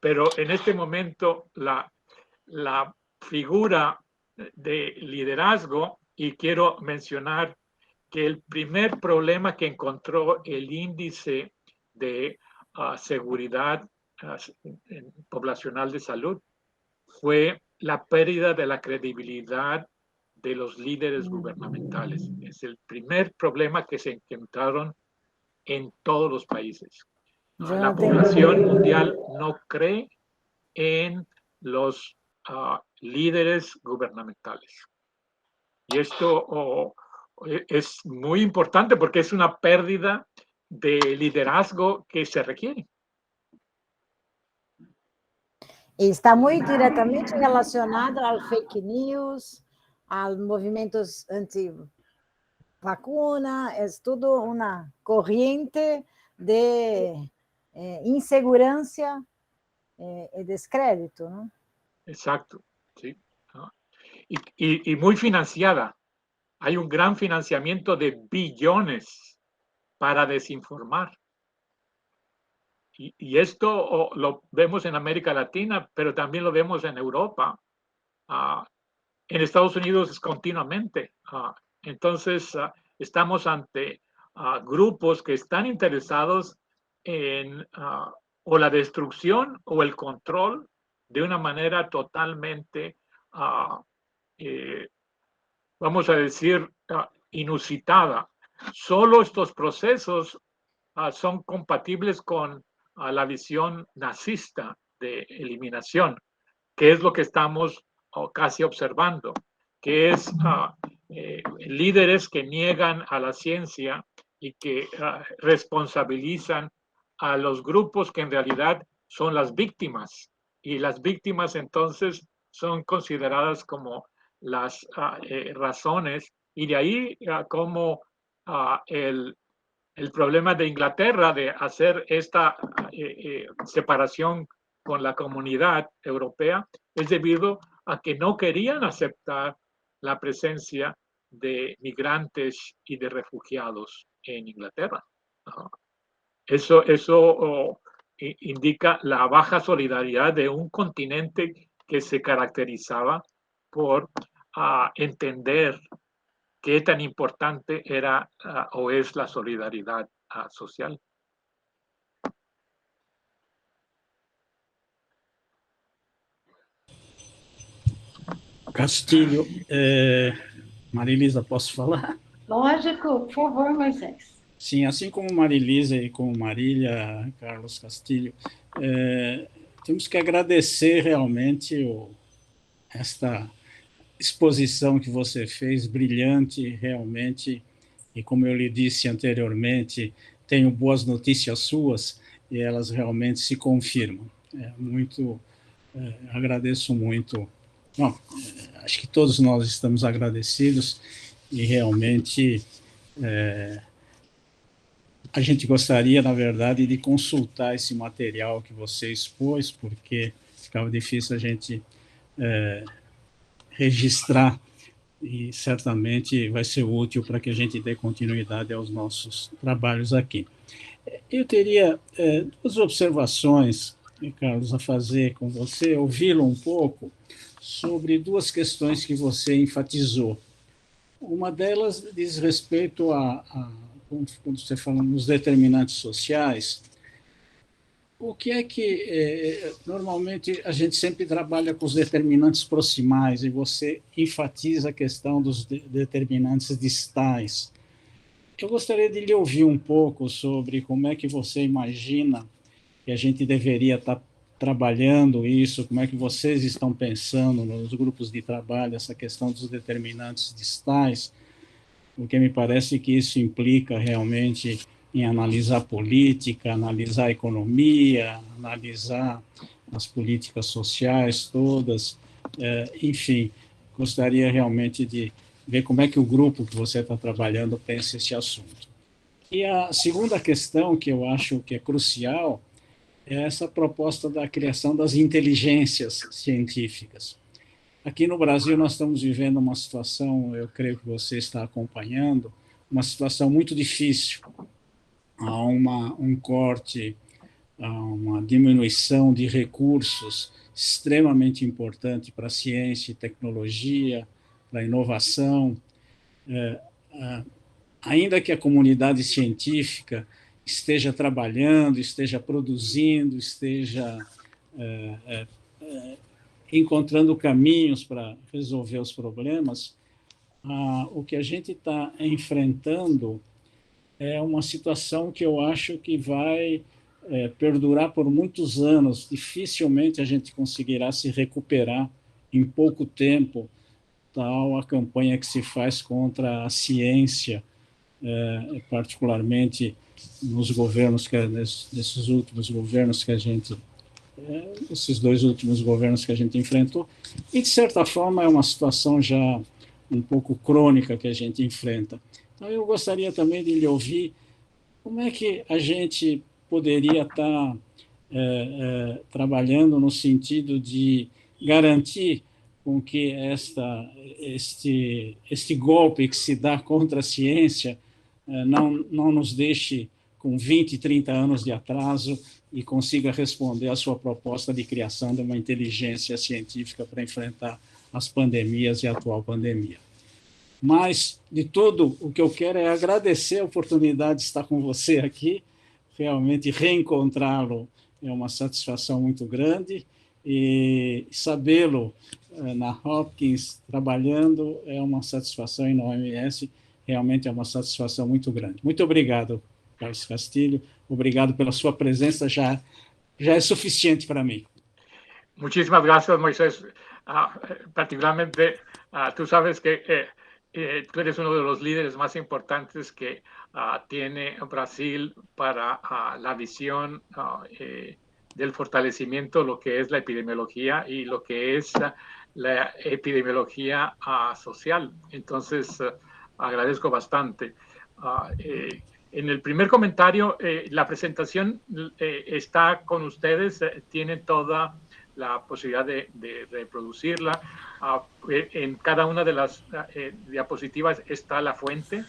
B: pero en este momento la figura de liderazgo, y quiero mencionar que el primer problema que encontró el índice de seguridad poblacional de salud fue la pérdida de la credibilidad de los líderes gubernamentales. Es el primer problema que se encontraron en todos los países. La población mundial no cree en los líderes gubernamentales. Y esto es muy importante porque es una pérdida de liderazgo que se requiere.
C: Está muy directamente relacionado al fake news, a movimientos anti-vacuna, es todo una corriente de insegurança y descrédito, ¿no?
B: Exacto, sí. Y muy financiada. Hay un gran financiamiento de billones para desinformar. Y esto lo vemos en América Latina, pero también lo vemos en Europa. En Estados Unidos es continuamente. Entonces, estamos ante grupos que están interesados en o la destrucción o el control de una manera totalmente, vamos a decir, inusitada. Solo estos procesos son compatibles con la visión nazista de eliminación, que es lo que estamos casi observando, que es líderes que niegan a la ciencia y que responsabilizan a los grupos que en realidad son las víctimas, y las víctimas entonces son consideradas como las razones, y de ahí como el problema de Inglaterra de hacer esta separación con la comunidad europea es debido a que no querían aceptar la presencia de migrantes y de refugiados en Inglaterra. Eso indica la baja solidaridad de un continente que se caracterizaba por entender qué tan importante era o es la solidaridad social.
D: Castilho, Marilisa, posso falar?
A: Lógico, por favor, Moisés.
D: Sim, assim como Marilisa e como Marília, Carlos Castilho, temos que agradecer realmente esta exposição que você fez, brilhante, realmente, e como eu lhe disse anteriormente, tenho boas notícias suas e elas realmente se confirmam. Agradeço muito. Bom, acho que todos nós estamos agradecidos e realmente a gente gostaria, na verdade, de consultar esse material que você expôs, porque ficava difícil a gente registrar e certamente vai ser útil para que a gente dê continuidade aos nossos trabalhos aqui. Eu teria duas observações, Carlos, a fazer com você, ouvi-lo um pouco sobre duas questões que você enfatizou. Uma delas diz respeito quando você fala nos determinantes sociais, o que é que, normalmente, a gente sempre trabalha com os determinantes proximais, e você enfatiza a questão dos determinantes distais. Eu gostaria de lhe ouvir um pouco sobre como é que você imagina que a gente deveria estar trabalhando isso, como é que vocês estão pensando nos grupos de trabalho, essa questão dos determinantes distais, porque me parece que isso implica realmente em analisar política, analisar a economia, analisar as políticas sociais todas, enfim, gostaria realmente de ver como é que o grupo que você está trabalhando pensa esse assunto. E a segunda questão que eu acho que é crucial é essa proposta da criação das inteligências científicas. Aqui no Brasil nós estamos vivendo uma situação, eu creio que você está acompanhando, uma situação muito difícil. Há um corte, há uma diminuição de recursos extremamente importante para a ciência e tecnologia, para a inovação. Ainda que a comunidade científica esteja trabalhando, esteja produzindo, esteja encontrando caminhos para resolver os problemas, o que a gente está enfrentando é uma situação que eu acho que vai perdurar por muitos anos. Dificilmente a gente conseguirá se recuperar em pouco tempo, tal a campanha que se faz contra a ciência, particularmente nos governos, nesses últimos governos que a gente, esses dois últimos governos que a gente enfrentou, e de certa forma é uma situação já um pouco crônica que a gente enfrenta. Então eu gostaria também de lhe ouvir como é que a gente poderia estar trabalhando no sentido de garantir com que este golpe que se dá contra a ciência não nos deixe com 20, 30 anos de atraso e consiga responder à sua proposta de criação de uma inteligência científica para enfrentar as pandemias e a atual pandemia. Mas, de tudo, o que eu quero é agradecer a oportunidade de estar com você aqui, realmente reencontrá-lo é uma satisfação muito grande, e sabê-lo na Hopkins trabalhando é uma satisfação, e na OMS realmente é uma satisfação muito grande. Muito obrigado, Carlos Castilho, obrigado pela sua presença, já é suficiente para mim.
B: Muchísimas gracias, Moisés. Particularmente, tú sabes que tú eres uno de los líderes más importantes que tiene Brasil para la visión del fortalecimiento, lo que es la epidemiología y lo que es la epidemiología social. Entonces, agradezco bastante. En el primer comentario, la presentación está con ustedes, tienen toda la posibilidad de reproducirla. En cada una de las diapositivas está la fuente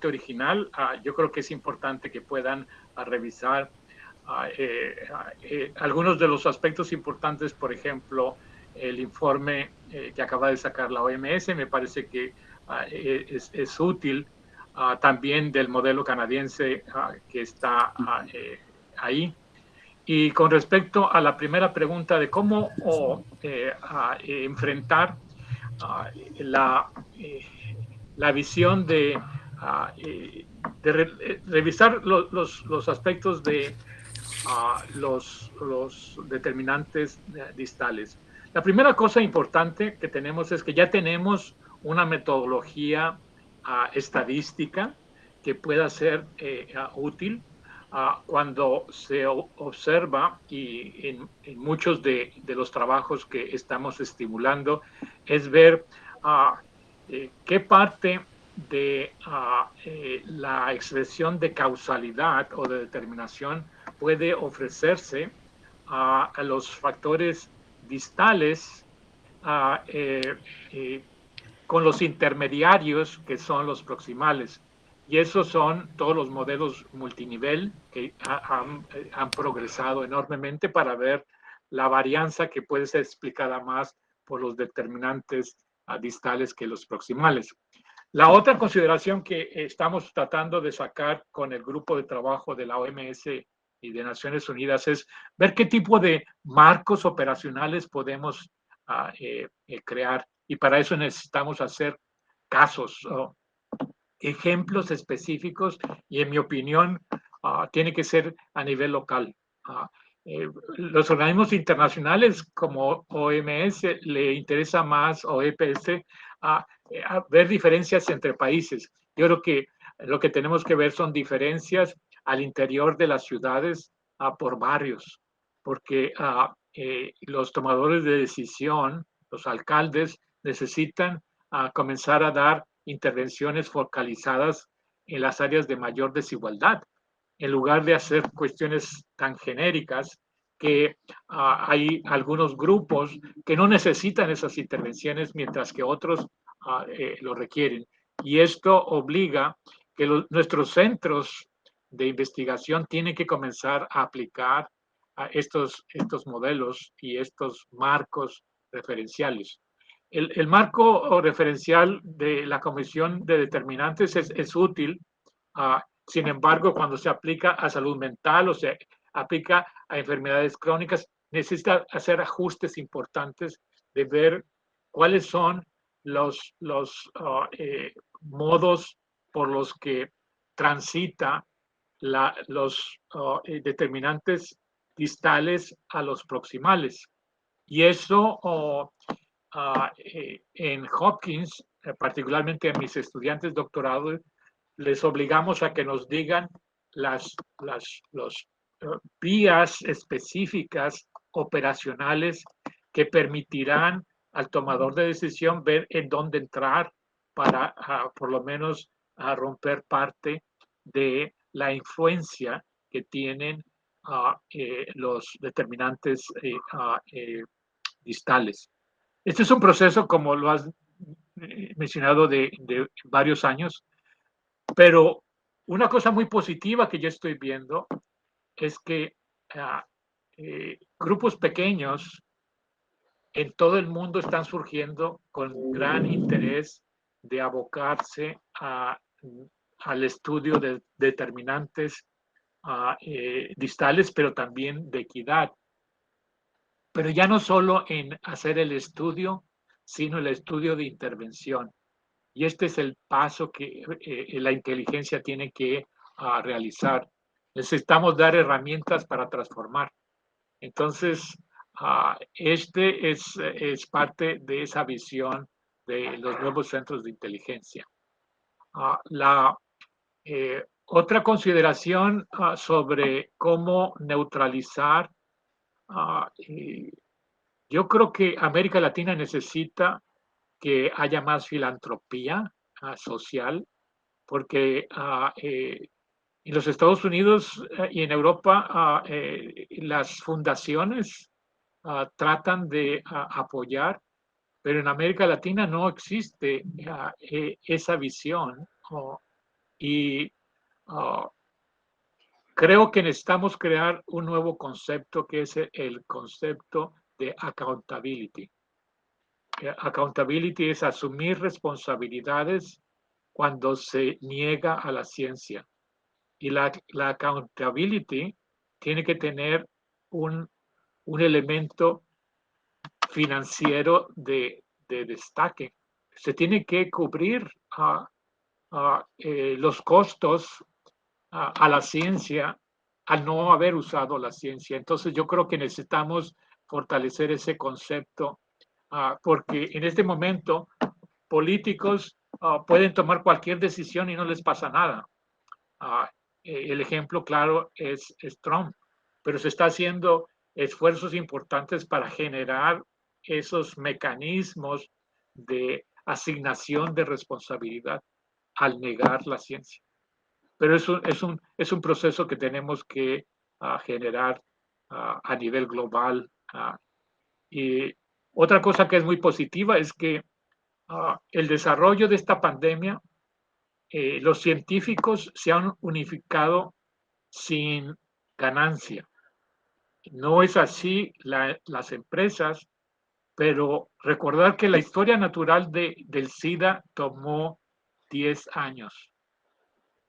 B: original. Yo creo que es importante que puedan revisar algunos de los aspectos importantes, por ejemplo, el informe que acaba de sacar la OMS, me parece que es útil. También del modelo canadiense que está ahí. Y con respecto a la primera pregunta de cómo enfrentar la visión de revisar los aspectos de los determinantes distales. La primera cosa importante que tenemos es que ya tenemos una metodología estadística que pueda ser útil cuando se observa, y en muchos de los trabajos que estamos estimulando, es ver qué parte de la expresión de causalidad o de determinación puede ofrecerse a los factores distales con los intermediarios que son los proximales. Y esos son todos los modelos multinivel que han progresado enormemente para ver la varianza que puede ser explicada más por los determinantes distales que los proximales. La otra consideración que estamos tratando de sacar con el grupo de trabajo de la OMS y de Naciones Unidas es ver qué tipo de marcos operacionales podemos crear. Y para eso necesitamos hacer casos, ejemplos específicos, y en mi opinión tiene que ser a nivel local. Los organismos internacionales como OMS le interesa más, o EPS, a ver diferencias entre países. Yo creo que lo que tenemos que ver son diferencias al interior de las ciudades por barrios, porque los tomadores de decisión, los alcaldes, necesitan comenzar a dar intervenciones focalizadas en las áreas de mayor desigualdad, en lugar de hacer cuestiones tan genéricas que hay algunos grupos que no necesitan esas intervenciones, mientras que otros lo requieren. Y esto obliga que nuestros centros de investigación tienen que comenzar a aplicar estos modelos y estos marcos referenciales. El marco referencial de la Comisión de Determinantes es útil. Sin embargo, cuando se aplica a salud mental o se aplica a enfermedades crónicas, necesita hacer ajustes importantes de ver cuáles son los modos por los que transita los determinantes distales a los proximales. Y eso en Hopkins, particularmente a mis estudiantes doctorados, les obligamos a que nos digan las vías específicas operacionales que permitirán al tomador de decisión ver en dónde entrar para por lo menos romper parte de la influencia que tienen los determinantes distales. Este es un proceso, como lo has mencionado, de varios años, pero una cosa muy positiva que yo estoy viendo es que grupos pequeños en todo el mundo están surgiendo con gran interés de abocarse al estudio de determinantes distales, pero también de equidad. Pero ya no solo en hacer el estudio, sino el estudio de intervención. Y este es el paso que la inteligencia tiene que realizar. Necesitamos dar herramientas para transformar. Entonces, este es parte de esa visión de los nuevos centros de inteligencia. La otra consideración sobre cómo neutralizar yo creo que América Latina necesita que haya más filantropía social, porque en los Estados Unidos y en Europa las fundaciones tratan de apoyar, pero en América Latina no existe esa visión. Y creo que necesitamos crear un nuevo concepto, que es el concepto de accountability. Accountability es asumir responsabilidades cuando se niega a la ciencia. Y la accountability tiene que tener un elemento financiero de destaque. Se tiene que cubrir los costos a la ciencia al no haber usado la ciencia. Entonces yo creo que necesitamos fortalecer ese concepto, porque en este momento políticos pueden tomar cualquier decisión y no les pasa nada. El ejemplo claro es Trump, pero se está haciendo esfuerzos importantes para generar esos mecanismos de asignación de responsabilidad al negar la ciencia. Pero es un proceso que tenemos que generar a nivel global. Y otra cosa que es muy positiva es que el desarrollo de esta pandemia, los científicos se han unificado sin ganancia. No es así las empresas, pero recordar que la historia natural del SIDA tomó 10 años.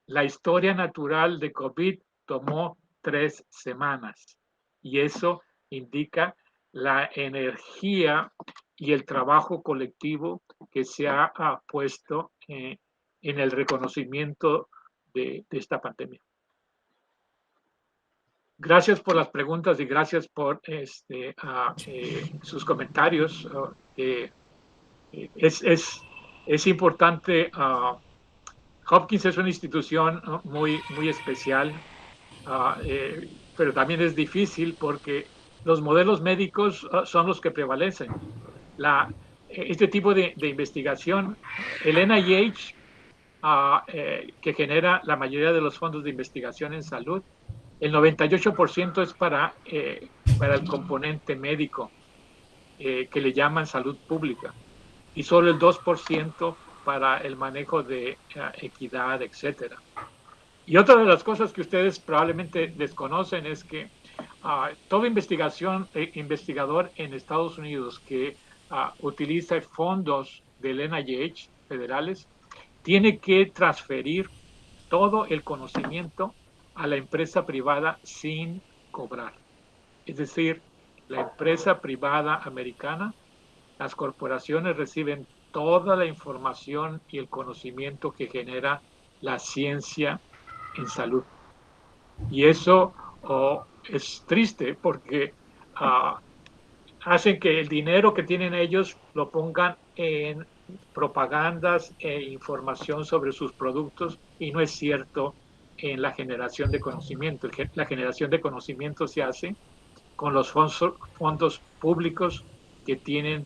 B: La historia natural de COVID tomó 3 semanas. Y eso indica la energía y el trabajo colectivo que se ha puesto en el reconocimiento de esta pandemia. Gracias por las preguntas y gracias por sus comentarios. Es importante. Hopkins es una institución muy especial, pero también es difícil porque los modelos médicos son los que prevalecen. Este tipo de investigación, el NIH, que genera la mayoría de los fondos de investigación en salud, el 98% es para el componente médico, que le llaman salud pública, y solo el 2% para el manejo de equidad, etcétera. Y otra de las cosas que ustedes probablemente desconocen es que todo investigador en Estados Unidos que utiliza fondos del NIH federales tiene que transferir todo el conocimiento a la empresa privada sin cobrar. Es decir, la empresa privada americana, las corporaciones reciben toda la información y el conocimiento que genera la ciencia en salud. Y eso es triste porque hacen que el dinero que tienen ellos lo pongan en propagandas e información sobre sus productos, y no es cierto en la generación de conocimiento. La generación de conocimiento se hace con los fondos públicos que tienen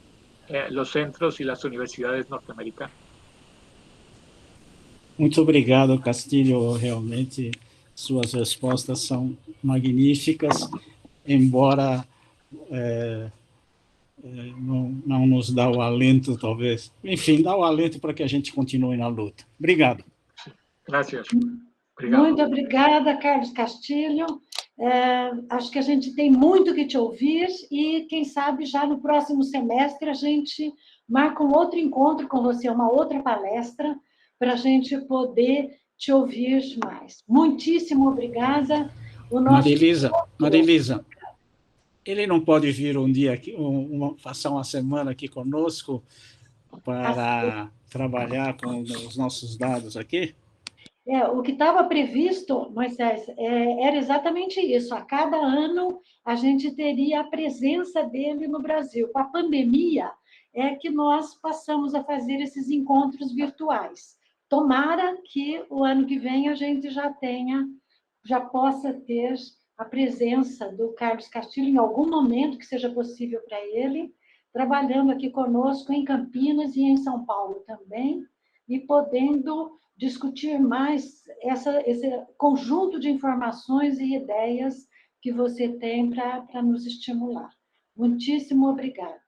B: los centros y las universidades norteamericanas.
D: Muito obrigado, Castilho. Realmente, suas respostas são magníficas, embora não nos dá o alento, talvez. Enfim, dá o alento para que a gente continue na luta. Obrigado.
B: Gracias. Obrigado.
A: Muito obrigada, Carlos Castilho. Acho que a gente tem muito que te ouvir e, quem sabe, já no próximo semestre a gente marca um outro encontro com você, uma outra palestra, para a gente poder te ouvir mais. Muitíssimo obrigada.
D: Marilisa, ele não pode vir um dia aqui, passar uma semana aqui conosco para trabalhar com os nossos dados aqui?
A: O que estava previsto, Moisés, era exatamente isso. A cada ano, a gente teria a presença dele no Brasil. Com a pandemia, é que nós passamos a fazer esses encontros virtuais. Tomara que o ano que vem a gente já possa ter a presença do Carlos Castilho em algum momento que seja possível para ele, trabalhando aqui conosco em Campinas e em São Paulo também, e podendo discutir mais esse conjunto de informações e ideias que você tem para nos estimular. Muitíssimo obrigada.